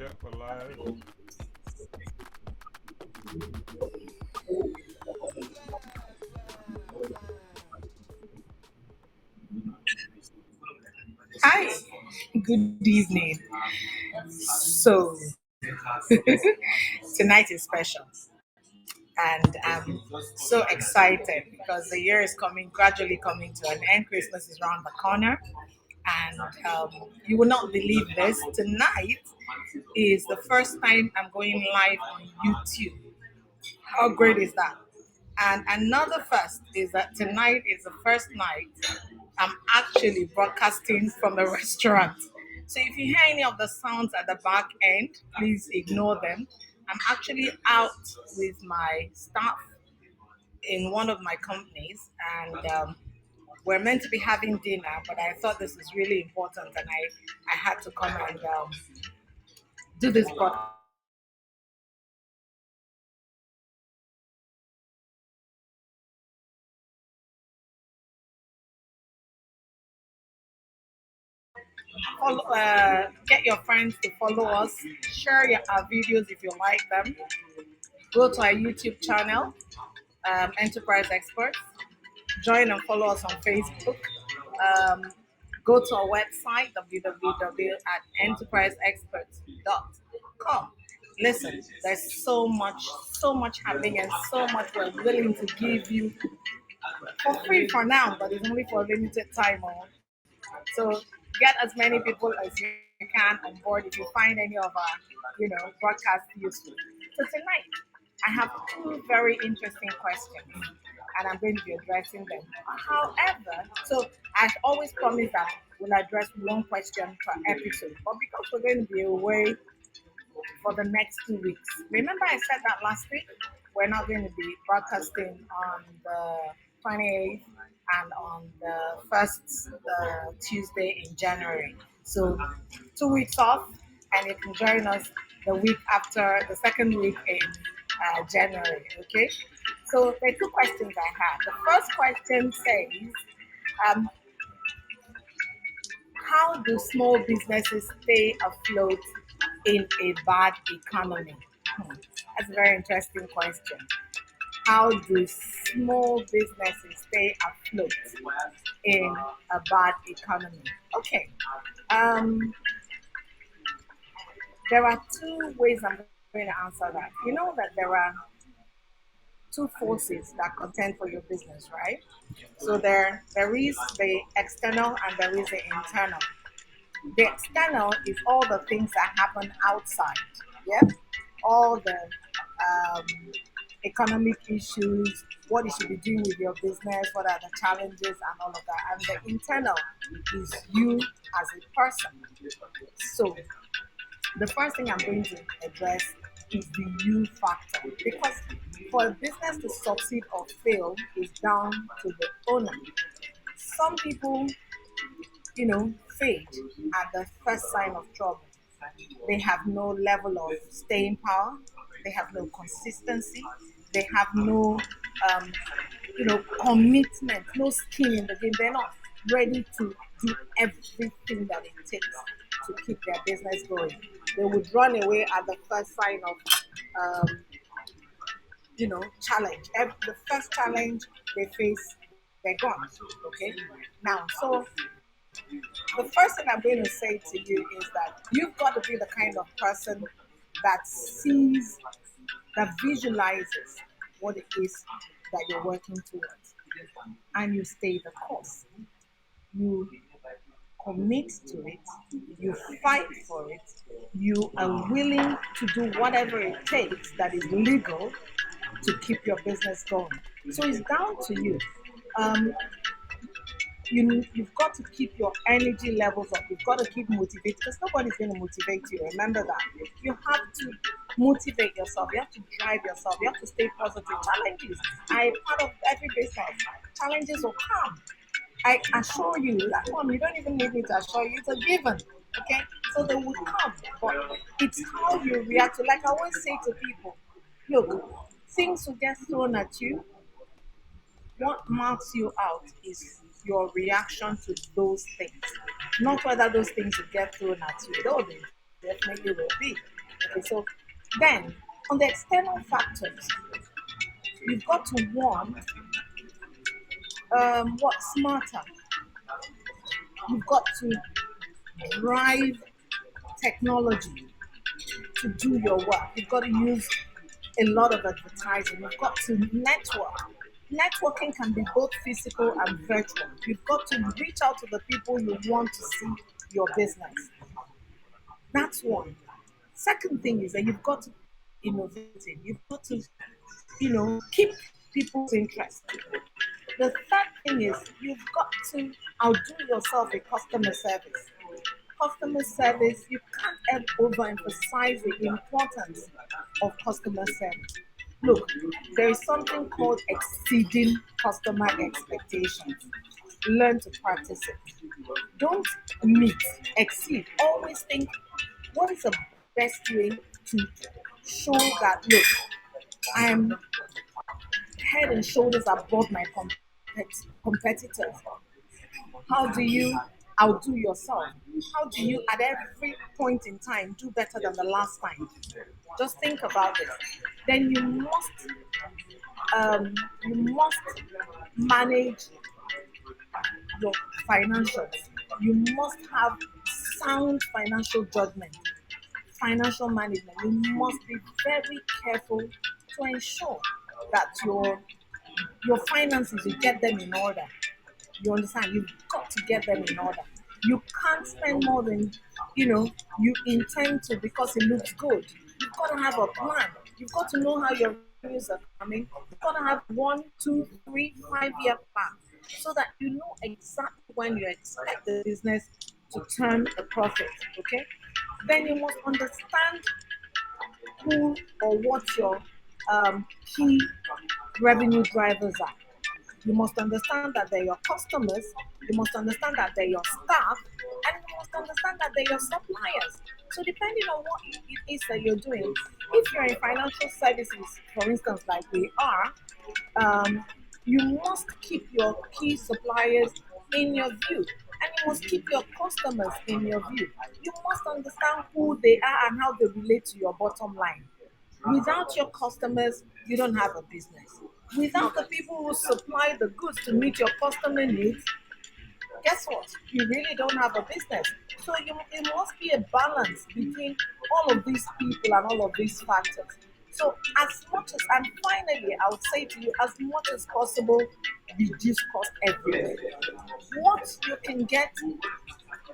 check for live. Hi, good evening. So, tonight is special, and I'm so excited because the year is coming, gradually coming to an end. Christmas is around the corner, and you will not believe this. Tonight is the first time I'm going live on YouTube. How great is that? And another first is that tonight is the first night I'm actually broadcasting from a restaurant. So if you hear any of the sounds at the back end, please ignore them. I'm actually out with my staff in one of my companies, and we're meant to be having dinner, but I thought this is really important, and I had to come and do this broadcast. Get your friends to follow us, share our videos if you like them. Go to our YouTube channel, Enterprise Experts. Join and follow us on Facebook. Um, Go to our website, www.enterpriseexperts.com. Listen, there's so much happening and so much we're willing to give you for free for now, but it's only for a limited time. So get as many people as you can on board if you find any of our, broadcasts useful. So tonight, I have two very interesting questions, and I'm going to be addressing them. However, so I always promise that we'll address one question per episode, but because we're going to be away for the next 2 weeks, remember I said that last week we're not going to be broadcasting on the 28th and on the first Tuesday in January. So 2 weeks off, and you can join us the week after the second week in January. Okay. So there are two questions I have. The first question says, um, how do small businesses stay afloat in a bad economy? That's a very interesting question. How do small businesses stay afloat in a bad economy? Okay. Um, there are two ways I'm going to answer that. You know that there are two forces that contend for your business, right? So there is the external and there is the internal. The external is all the things that happen outside. Yeah, all the um, economic issues, what you should be doing with your business, what are the challenges, and all of that. And the internal is you as a person. So the first thing I'm going to address is the you factor, because for a business to succeed or fail is down to the owner. Some people, fade at the first sign of trouble. They have no level of staying power. They have no consistency. They have no, commitment, no skin in the game. They're not ready to do everything that it takes to keep their business going. They would run away at the first sign of, challenge. The first challenge they face, they're gone. Okay. Now, so the first thing I'm going to say to you is that you've got to be the kind of person that sees, that visualizes what it is that you're working towards, and you stay the course. You commit to it, you fight for it, you are willing to do whatever it takes that is legal to keep your business going. So it's down to you. Um, you've got to keep your energy levels up. You've got to keep motivated because nobody's going to motivate you. Remember that. You have to motivate yourself. You have to drive yourself. You have to stay positive. Challenges are a part of every business. Challenges will come. I assure you that one, you don't even need me to assure you, it's a given. Okay? So they would come. But it's how you react to, like I always say to people, look, things will get thrown at you. What marks you out is your reaction to those things, not whether those things will get thrown at you. Though they definitely will be. Okay, so then on the external factors, you've got to one, what's smarter? You've got to drive technology to do your work. You've got to use a lot of advertising. You've got to network. Networking can be both physical and virtual. You've got to reach out to the people you want to see your business. That's one. Second thing is that you've got to innovate. You've got to, keep people's interest. The third thing is you've got to outdo yourself with customer service. Customer service, you can't overemphasize the importance of customer service. Look, there is something called exceeding customer expectations. Learn to practice it. Don't meet, exceed. Always think what is the best way to show that, look, I am head and shoulders above my competitors. How do you outdo yourself? How do you, at every point in time, do better than the last time? Just think about this. Then you must manage your financials. You must have sound financial judgment, financial management. You must be very careful to ensure that your finances, you get them in order. You understand? You've got to get them in order. You can't spend more than you intend to because it looks good. You've got to have a plan. You've got to know how your revenues are coming. You've got to have 1, 2, 3, 5 year plan so that you know exactly when you expect the business to turn a profit. Okay? Then you must understand who or what your key revenue drivers are. You must understand that they're your customers, you must understand that they're your staff, and you must understand that they're your suppliers. So depending on what it is that you're doing, if you're in financial services, for instance, like we are, um, you must keep your key suppliers in your view, and you must keep your customers in your view. You must understand who they are and how they relate to your bottom line. Without your customers, you don't have a business. Without the people who supply the goods to meet your customer needs, guess what? You really don't have a business. So it must be a balance between all of these people and all of these factors. So as much as, and finally, I would say to you, as much as possible, reduce cost everywhere. What you can get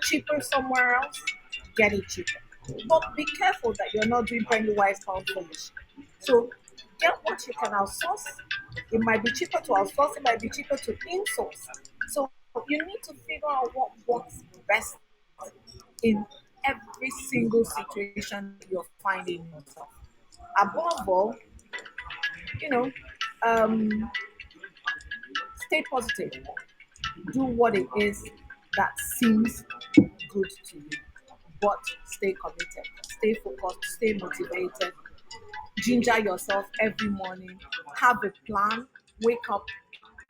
cheaper somewhere else, get it cheaper. But be careful that you're not doing penny wise pound foolish. So get what you can outsource. It might be cheaper to outsource, it might be cheaper to insource. So you need to figure out what works best in every single situation you're finding yourself. Above all, you know, um, stay positive. Do what it is that seems good to you, but stay committed, stay focused, stay motivated, ginger yourself every morning, have a plan, wake up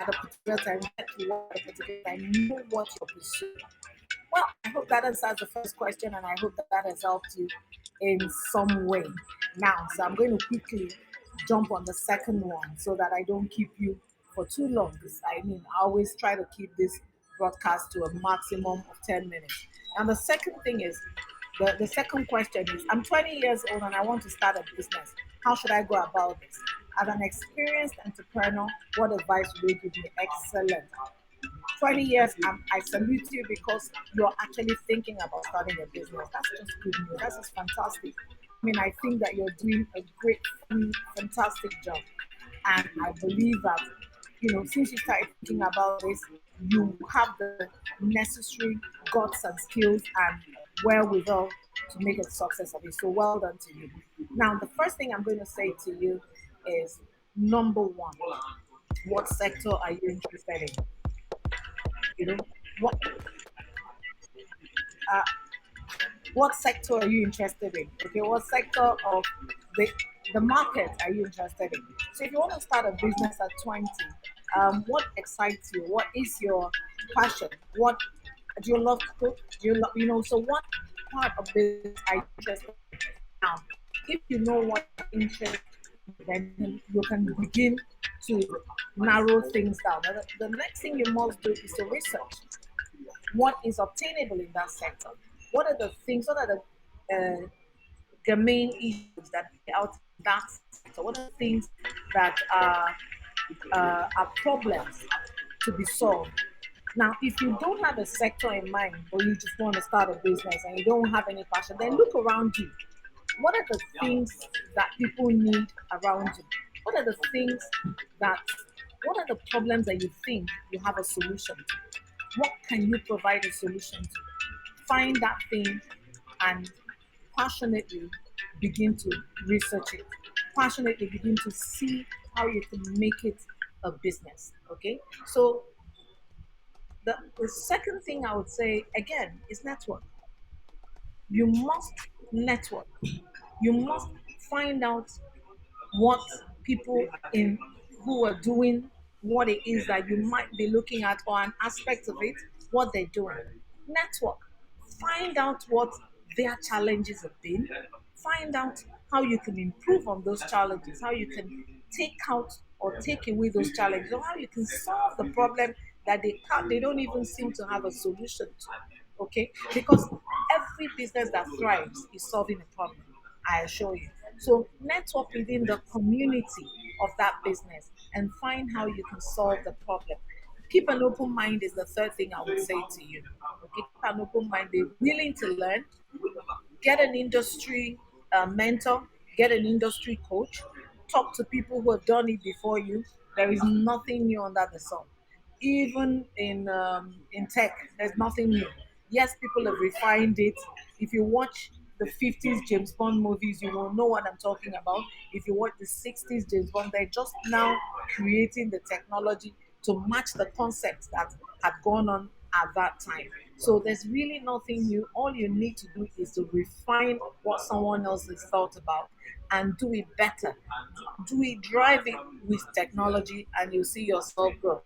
at a particular time, get to work at a particular time, know what you're pursuing. Well, I hope that answers the first question, and I hope that that has helped you in some way. Now, so I'm going to quickly jump on the second one so that I don't keep you for too long. Because I mean, I always try to keep this broadcast to a maximum of 10 minutes. And the second thing is, the second question is, I'm 20 years old and I want to start a business. How should I go about this? As an experienced entrepreneur, what advice would you give me? Excellent. 20 years, I salute you because you're actually thinking about starting a business. That's just good news. That's just fantastic. I mean, I think that you're doing a great, fantastic job. And I believe that, since you started thinking about this, you have the necessary guts and skills and wherewithal to make a success of it. So well done to you. Now, the first thing I'm going to say to you is number one, what sector are you interested in? You know, what uh, what sector are you interested in? Okay, what sector of the the market are you interested in? So if you want to start a business at 20, what excites you? What is your passion? What do you love to cook? Do you love, so what part of business are you interested in now? If you know what interest, then you can begin to narrow things down. The next thing you must do is to research what is obtainable in that sector. What are the things? What are the main issues that play out in that sector? What are the things that are problems to be solved? Now, if you don't have a sector in mind, or you just want to start a business and you don't have any passion, then look around you. What are the things that people need around you? What are the things that, what are the problems that you think you have a solution to? What can you provide a solution to? Find that thing and passionately begin to research it. Passionately begin to see how you can make it a business. Okay. So the second thing I would say again is network. You must network. You must find out what people in who are doing what it is that you might be looking at or an aspect of it, what they're doing. Network. Find out what their challenges have been. Find out how you can improve on those challenges, how you can take out or take away those challenges, or how you can solve the problem that they don't even seem to have a solution to. Okay? Because every business that thrives is solving a problem. I assure you. So network within the community of that business and find how you can solve the problem. Keep an open mind is the third thing I would say to you. Okay, keep an open mind. Be willing to learn. Get an industry mentor. Get an industry coach. Talk to people who have done it before you. There is nothing new under the sun. Even in tech, there's nothing new. Yes, people have refined it. If you watch the 50s James Bond movies, you will know what I'm talking about. If you watch the 60s James Bond, they're just now creating the technology to match the concepts that had gone on at that time. So there's really nothing new. All you need to do is to refine what someone else has thought about and do it better. Do it, drive it with technology, and you see yourself grow.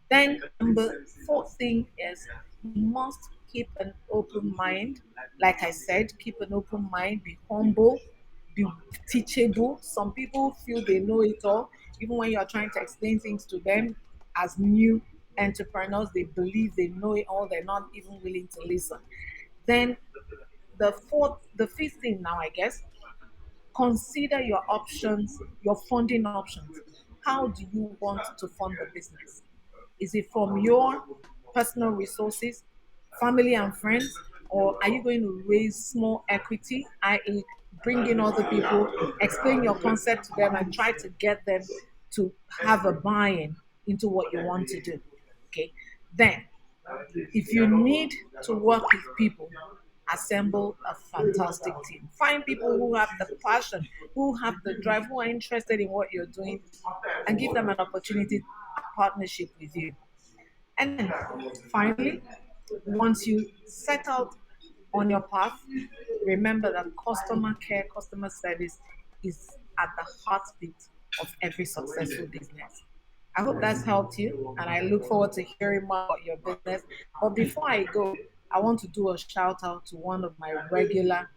Then number fourth thing is you must keep an open mind. Like I said, keep an open mind, be humble, be teachable. Some people feel they know it all, even when you're trying to explain things to them as new entrepreneurs, they believe they know it all, they're not even willing to listen. Then the fifth thing now, I guess, consider your options, your funding options. How do you want to fund the business? Is it from your personal resources, family and friends, or are you going to raise small equity, i.e., bring in other people, explain your concept to them, and try to get them to have a buy-in into what you want to do? Okay. Then if you need to work with people, assemble a fantastic team. Find people who have the passion, who have the drive, who are interested in what you're doing, and give them an opportunity, a partnership with you. And then finally, once you set out on your path, remember that customer care, customer service is at the heartbeat of every successful business. I hope that's helped you, and I look forward to hearing more about your business. But before I go, I want to do a shout out to one of my regular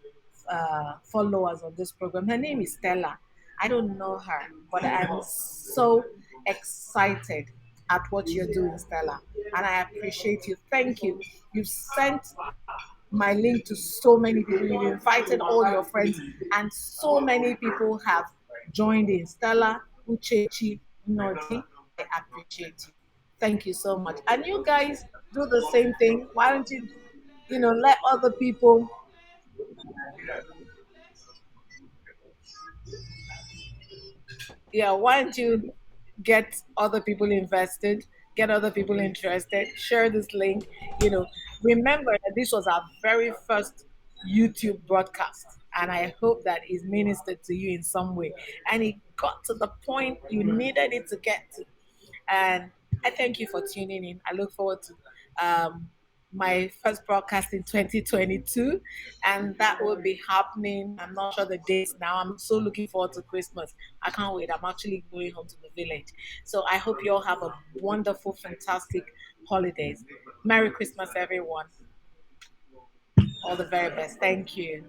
followers on this program. Her name is Stella. I don't know her, but I'm so excited at what you're doing, Stella, and I appreciate you. Thank you. You've sent my link to so many people. You've invited all your friends, and so many people have joined in. Stella, Uchechi, Nodi, I appreciate you. Thank you so much. And you guys do the same thing. Why don't you, let other people, yeah, why don't you get other people invested, get other people interested, share this link. You know, remember that this was our very first YouTube broadcast, and I hope that it ministered to you in some way. And it got to the point you needed it to get to. And I thank you for tuning in. I look forward to my first broadcast in 2022, and that will be happening. I'm not sure the dates now. I'm so looking forward to Christmas. I can't wait. I'm actually going home to the village. So I hope you all have a wonderful, fantastic holidays. Merry Christmas, everyone. All the very best. Thank you.